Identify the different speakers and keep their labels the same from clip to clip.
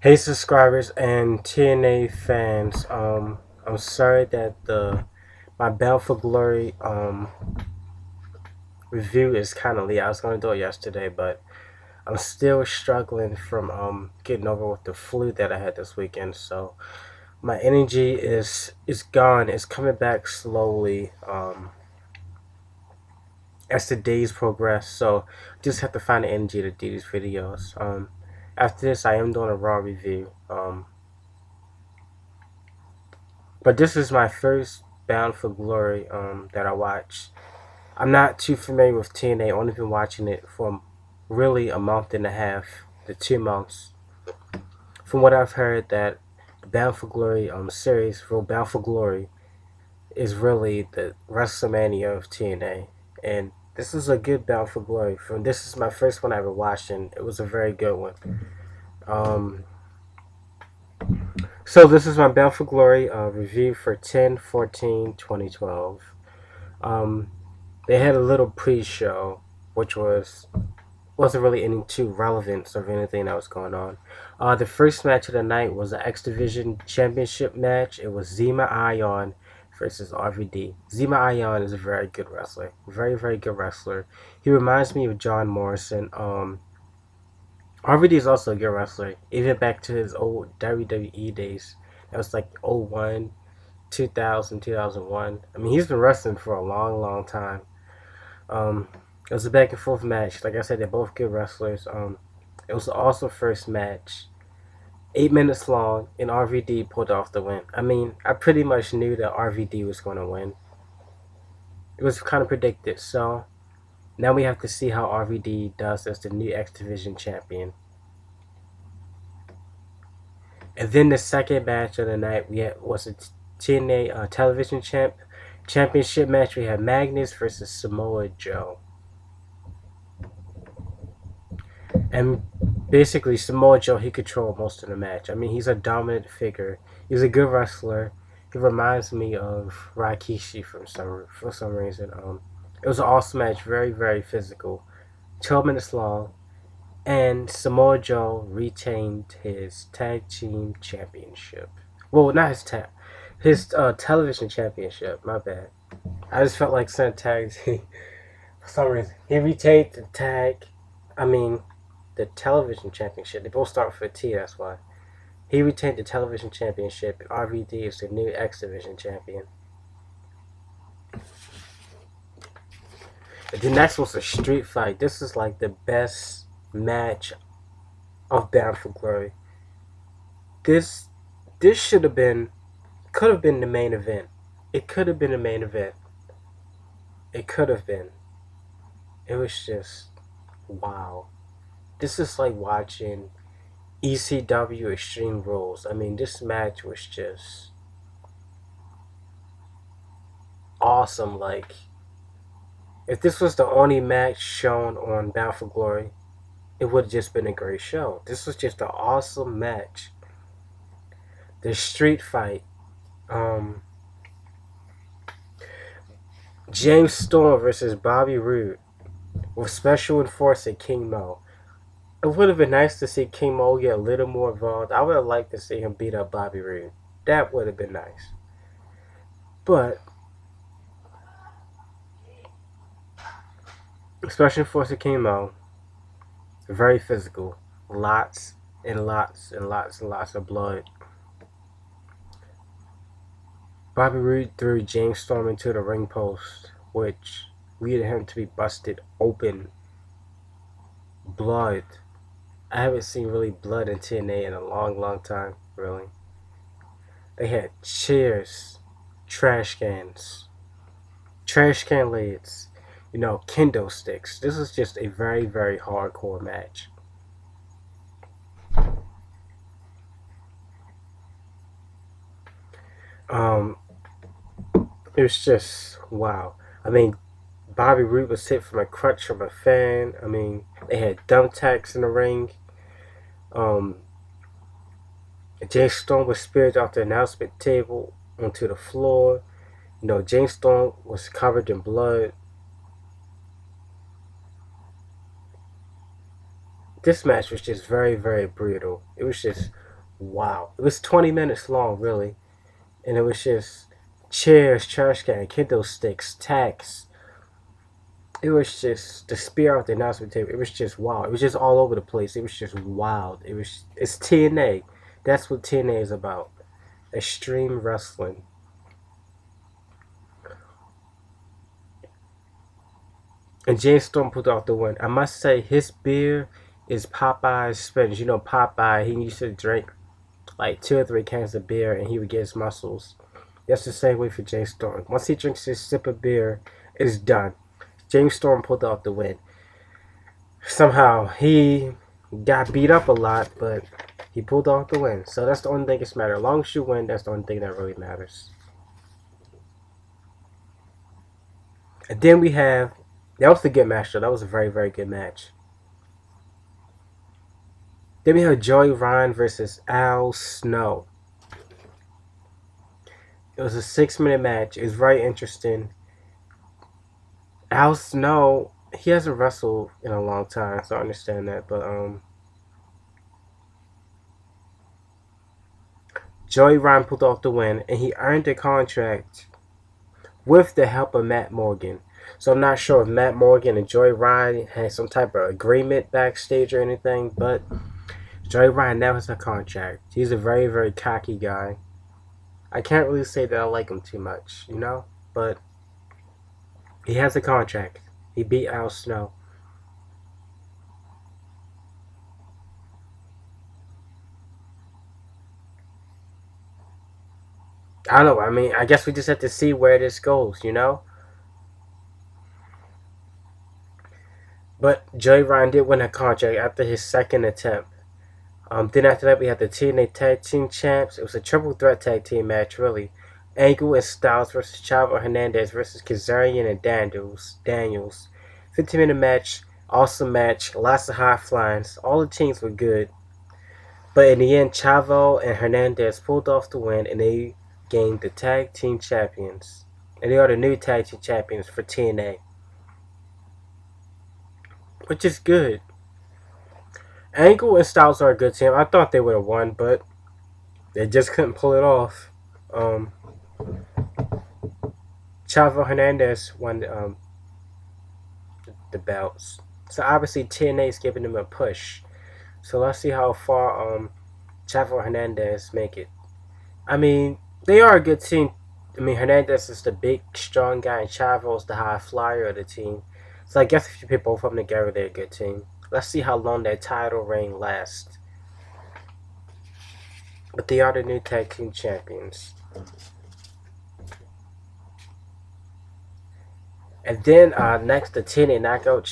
Speaker 1: Hey subscribers and TNA fans, I'm sorry that the my Bound for Glory review is kind of late. I was gonna do it yesterday, but I'm still struggling from getting over with the flu that I had this weekend. So my energy is gone. It's coming back slowly as the days progress. So just have to find the energy to do these videos. After this, I am doing a Raw review. But this is my first Bound for Glory that I watched. I'm not too familiar with TNA. Only been watching it for really a month and a half to 2 months. From what I've heard, that the Bound for Glory series for Bound for Glory is really the WrestleMania of TNA, and this is a good Bound for Glory. From this is my first one I ever watched, and it was a very good one. Um, so this is my Bound for Glory review for 10/14/2012. Um, they had a little pre-show, which wasn't really any too relevance of anything that was going on. The first match of the night was the X Division Championship match. It was Zema Ion versus RVD. Zema Ion is a very good wrestler, very very good wrestler. He reminds me of John Morrison. RVD is also a good wrestler, even back to his old WWE days. That was like '01, 2000, 2001. I mean, he's been wrestling for a long, long time. Um, it was a back and forth match. Like I said, they're both good wrestlers. It was also first match, 8 minutes long, and RVD pulled off the win. I mean, I pretty much knew that RVD was going to win. It was kind of predicted. So now we have to see how RVD does as the new X Division champion. And then the second match of the night was a TNA television championship match. We had Magnus versus Samoa Joe. And basically, Samoa Joe, he controlled most of the match. I mean, he's a dominant figure. He's a good wrestler. He reminds me of Rikishi for some reason. It was an awesome match, very very physical, 12 minutes long, and Samoa Joe retained his tag team championship. Well, not his television championship. My bad. I just felt like saying tag team for some reason. He retained the tag. I mean, the television championship. They both start with a T, that's why. He retained the television championship, and RVD is the new X Division champion. And the next was a street fight. This is like the best match of Bound for Glory. This this could have been the main event. It could have been the main event. It could have been. It was just wow. This is like watching ECW Extreme Rules. I mean, this match was just awesome. Like, if this was the only match shown on Bound for Glory, it would have just been a great show. This was just an awesome match. The street fight. Um, James Storm versus Bobby Roode with Special Enforcer King Mo. It would have been nice to see King Mo get a little more involved. I would have liked to see him beat up Bobby Roode. That would have been nice. But Special Enforcer King Mo, very physical. Lots and lots and lots and lots of blood. Bobby Roode threw James Storm into the ring post, which leaded him to be busted open. Blood. I haven't seen really blood in TNA in a long, long time, really. They had chairs, trash cans, trash can lids, kendo sticks. This is just a very, very hardcore match. Um, it was just wow. I mean, Bobby Roode was hit from a crutch from a fan. I mean, they had thumbtacks in the ring. Um, James Storm was speared off the announcement table onto the floor. James Storm was covered in blood. This match was just very, very brutal. It was just wow. It was 20 minutes long, really. And it was just chairs, trash can, kendo sticks, tacks. It was just the spear off the announcement table. It was just wild. It was just all over the place. It was just wild. It's TNA. That's what TNA is about. Extreme wrestling. And James Storm pulled off the win. I must say his beer is Popeye's spinach. You know Popeye, he used to drink like 2 or 3 cans of beer and he would get his muscles. That's the same way for James Storm. Once he drinks his sip of beer, it's done. James Storm pulled off the win. Somehow he got beat up a lot, but he pulled off the win. So that's the only thing that's matter. As long as you win, that's the only thing that really matters. And then we have, that was a good match though. That was a very, very good match. Then we have Joey Ryan versus Al Snow. It was a 6-minute match. It was very interesting. Al Snow, he hasn't wrestled in a long time, so I understand that. But Joey Ryan pulled off the win, and he earned a contract with the help of Matt Morgan. So I'm not sure if Matt Morgan and Joey Ryan had some type of agreement backstage or anything, but Joey Ryan now has a contract. He's a very, very cocky guy. I can't really say that I like him too much, you know? But he has a contract. He beat Al Snow. I don't know. I mean, I guess we just have to see where this goes, you know? But Joey Ryan did win a contract after his second attempt. Then after that, we had the TNA Tag Team Champs. It was a triple threat tag team match, really. Angle and Styles versus Chavo Hernandez versus Kazarian and Daniels. 15-minute match, awesome match, lots of high flyings. All the teams were good. But in the end, Chavo and Hernandez pulled off the win and they gained the Tag Team Champions. And they are the new Tag Team Champions for TNA. Which is good. Angle and Styles are a good team. I thought they would have won, but they just couldn't pull it off. Chavo Hernandez won the belts. So obviously TNA is giving them a push. So let's see how far Chavo Hernandez make it. I mean, they are a good team. I mean, Hernandez is the big, strong guy, and Chavo is the high flyer of the team. So I guess if you put both of them together, they're a good team. Let's see how long that title reign lasts. But they are the new tag team champions. And then next, the TNA Knockout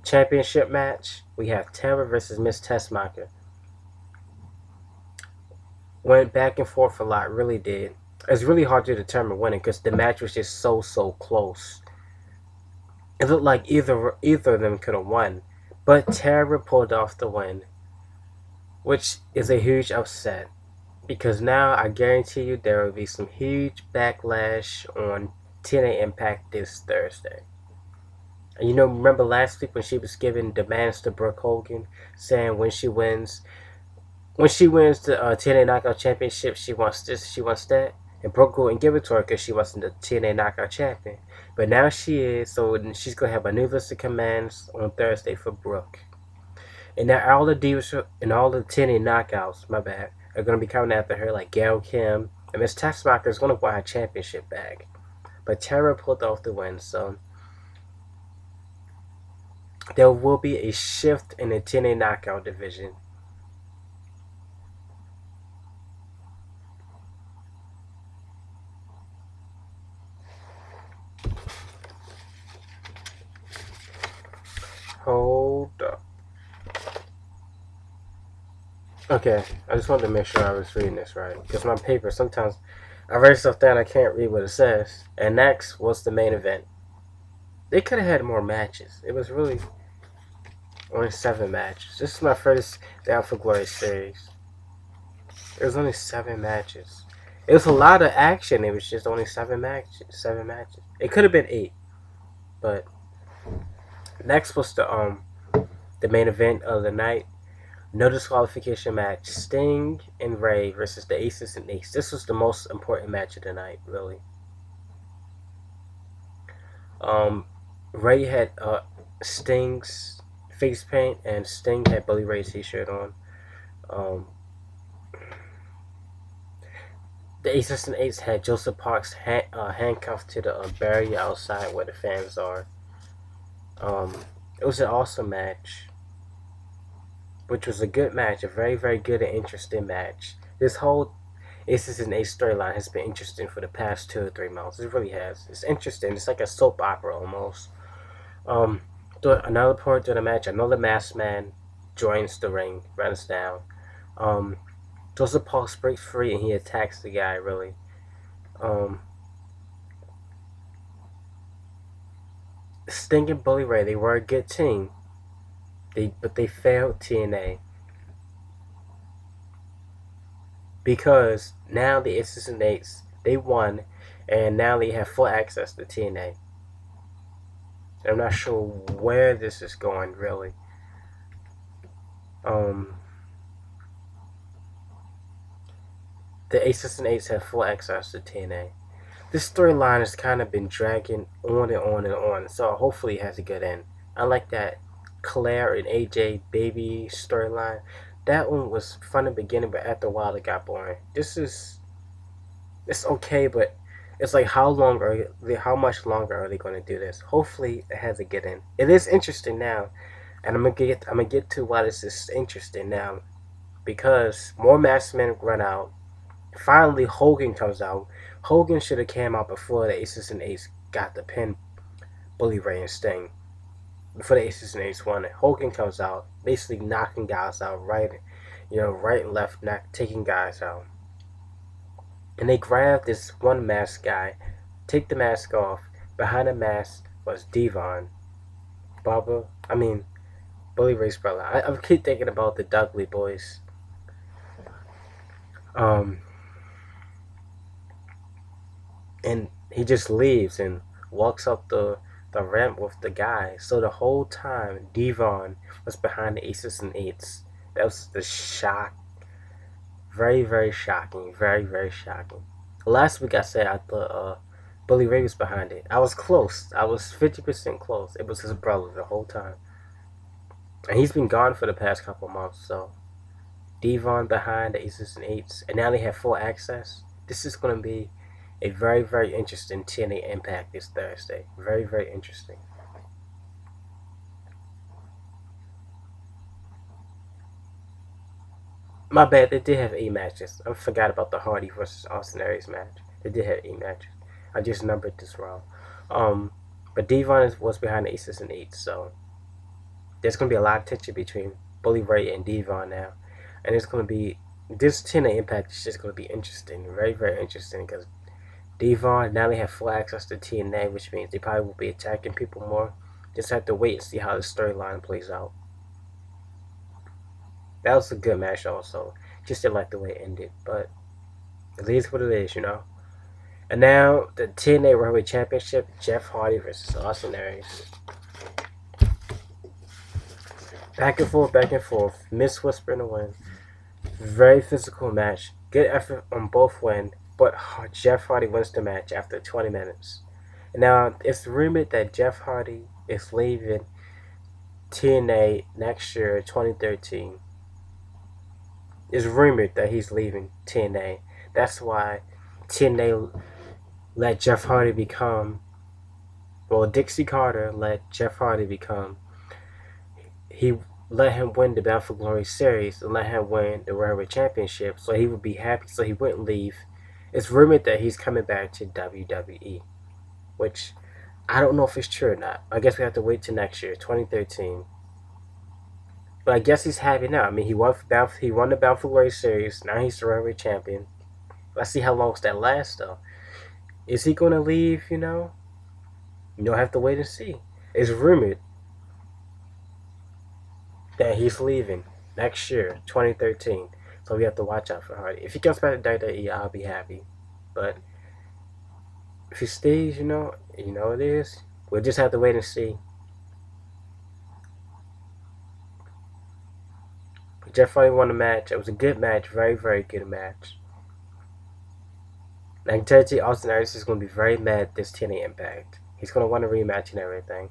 Speaker 1: Championship match. We have Tara versus Miss Tessmacher. Went back and forth a lot, really did. It's really hard to determine winning because the match was just so close. It looked like either of them could have won. But Tara pulled off the win, which is a huge upset because now I guarantee you there will be some huge backlash on TNA Impact this Thursday. And you know, remember last week when she was giving demands to Brooke Hogan, saying when she wins the TNA Knockout Championship, she wants this, she wants that, and Brooke wouldn't give it to her because she wasn't the TNA Knockout Champion. But now she is, so she's going to have a new list of commands on Thursday for Brooke. And now all the divas and all the TNA Knockouts, my bad, are going to be coming after her, like Gail Kim. And Miss Tessmacher is going to want her championship back. But Tara pulled off the win, so there will be a shift in the TNA Knockout division. Hold up. Okay, I just wanted to make sure I was reading this right. Because my paper, sometimes I write stuff down, I can't read what it says. And next was the main event. They could have had more matches. It was really only 7 matches. This is my first Down for Glory series. It was only 7 matches. It was a lot of action. It was just only 7 matches. It could have been 8. But next was the main event of the night. No disqualification match: Sting and Ray versus the Aces and Ace. This was the most important match of the night, really. Um, Ray had Sting's face paint, and Sting had Bully Ray's t-shirt on. Um, the Aces and Eights had Joseph Parks handcuffed to the barrier outside where the fans are. Um, it was an awesome match, which was a good match, a very, very good and interesting match. This whole Aces and Eights storyline has been interesting for the past 2 or 3 months. It really has. It's interesting. It's like a soap opera almost. Um, another part of the match, another masked man joins the ring, runs down. Um, Joseph Parks breaks free and he attacks the guy. Really, um, Sting and Bully Ray, they were a good team. But they failed TNA because now the Aces and Eights they won, and now they have full access to TNA. I'm not sure where this is going really. Um, the Aces and Eights have full access to TNA. This storyline has kind of been dragging on and on and on, so hopefully it has a good end. I like that Claire and AJ baby storyline. That one was fun in the beginning, but after a while it got boring. It's okay, but it's like how much longer are they going to do this? Hopefully it has a good end. It is interesting now, and I'm gonna get to why this is interesting now because more masked men run out. Finally, Hogan comes out. Hogan should have came out before the Aces and Eights got the pin. Bully Ray and Sting. Before the Aces and Eights won it, Hogan comes out, basically knocking guys out right and left, not taking guys out. And they grab this one masked guy, take the mask off. Behind the mask was Devon, Bully Ray's brother. I keep thinking about the Dudley boys. Um, and he just leaves and walks up the ramp with the guy. So the whole time, Devon was behind the Aces and Eights. That was the shock. Very, very shocking. Very, very shocking. Last week I said I thought Bully Ray was behind it. I was close. I was 50% close. It was his brother the whole time. And he's been gone for the past couple months, so Devon behind the Aces and Eights, and now they have full access. This is going to be a very, very interesting TNA Impact this Thursday. Very, very interesting. My bad, they did have 8 matches. I forgot about the Hardy versus Austin Aries match. They did have 8 matches. I just numbered this wrong. Um, but Devon was behind the Aces and Eights, so there's going to be a lot of tension between Bully Ray and Devon now. And it's going to be, this TNA Impact is just going to be interesting. Very, very interesting because Devon, now they have full access to TNA, which means they probably will be attacking people more. Just have to wait and see how the storyline plays out. That was a good match also. Just didn't like the way it ended, but it is what it is. And now the TNA World Heavyweight Championship, Jeff Hardy versus Austin Aries. Back and forth, back and forth. Miss Whisper in the win. Very physical match. Good effort on both wins, but Jeff Hardy wins the match after 20 minutes. Now, it's rumored that Jeff Hardy is leaving TNA next year, 2013. It's rumored that he's leaving TNA. That's why TNA let Jeff Hardy become, Dixie Carter let Jeff Hardy become, he let him win the Bound for Glory series and let him win the World Heavyweight Championship so he would be happy, so he wouldn't leave. It's rumored that he's coming back to WWE, which I don't know if it's true or not. I guess we have to wait till next year, 2013. But I guess he's happy now. I mean, he won the Bound for Glory series. Now he's the World Heavyweight Champion. Let's see how long that lasts, though. Is he going to leave, You'll have to wait and see. It's rumored that he's leaving next year, 2013. So we have to watch out for Hardy. If he comes back to WWE, I'll be happy. But if he stays, it is. We'll just have to wait and see. Jeff Hardy won the match. It was a good match, very, very good match. And I can tell you, Austin Aries is going to be very mad at this TNA Impact. He's going to want a rematch and everything.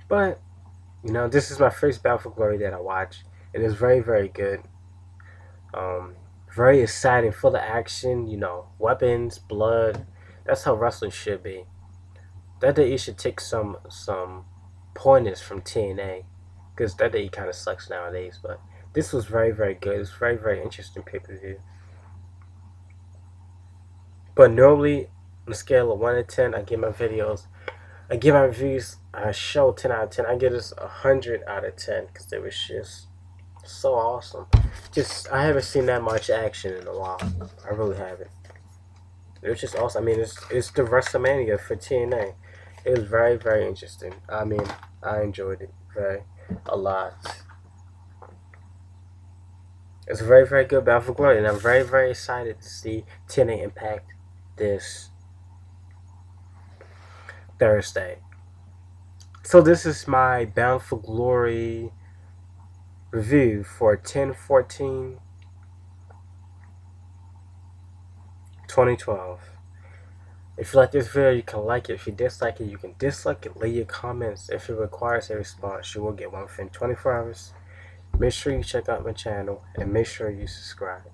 Speaker 1: But, you know, this is my first Battle for Glory that I watched. It is very, very good. Very exciting, full of action, you know, weapons, blood. That's how wrestling should be. That day you should take some pointers from TNA, because that day kind of sucks nowadays. But this was very, very good. It's very, very interesting pay-per-view. But normally, on a scale of 1 to 10, I give my reviews, I show 10 out of 10. I give this 100 out of 10 because it was just so awesome. I haven't seen that much action in a while. I really haven't. It was just awesome. I mean, it's the WrestleMania for TNA. It was very, very interesting. I mean, I enjoyed it a lot. It's a very, very good Battle for Glory, and I'm very, very excited to see TNA Impact this Thursday. So this is my Bound for Glory review for 10/14/2012. If you like this video, you can like it. If you dislike it, you can dislike it. Leave your comments. If it requires a response, you will get one within 24 hours. Make sure you check out my channel and make sure you subscribe.